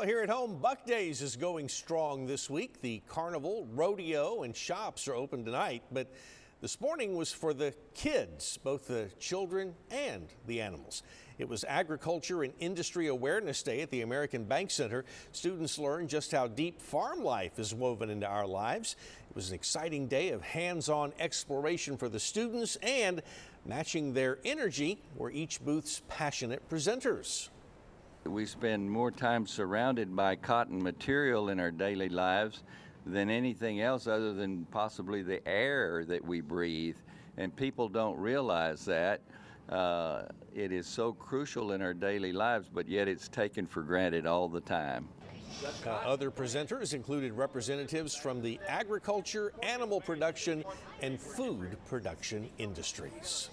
here at home, Buc Days is going strong this week. The carnival, rodeo, and shops are open tonight, but this morning was for the kids, both the children and the animals. It was Agriculture and Industry Awareness Day at the American Bank Center. Students learned just how deep farm life is woven into our lives. It was an exciting day of hands-on exploration for the students and matching their energy were each booth's passionate presenters. We spend more time surrounded by cotton material in our daily lives than anything else other than possibly the air that we breathe. And people don't realize that. It is so crucial in our daily lives, but yet it's taken for granted all the time. Other presenters included representatives from the agriculture, animal production, and food production industries.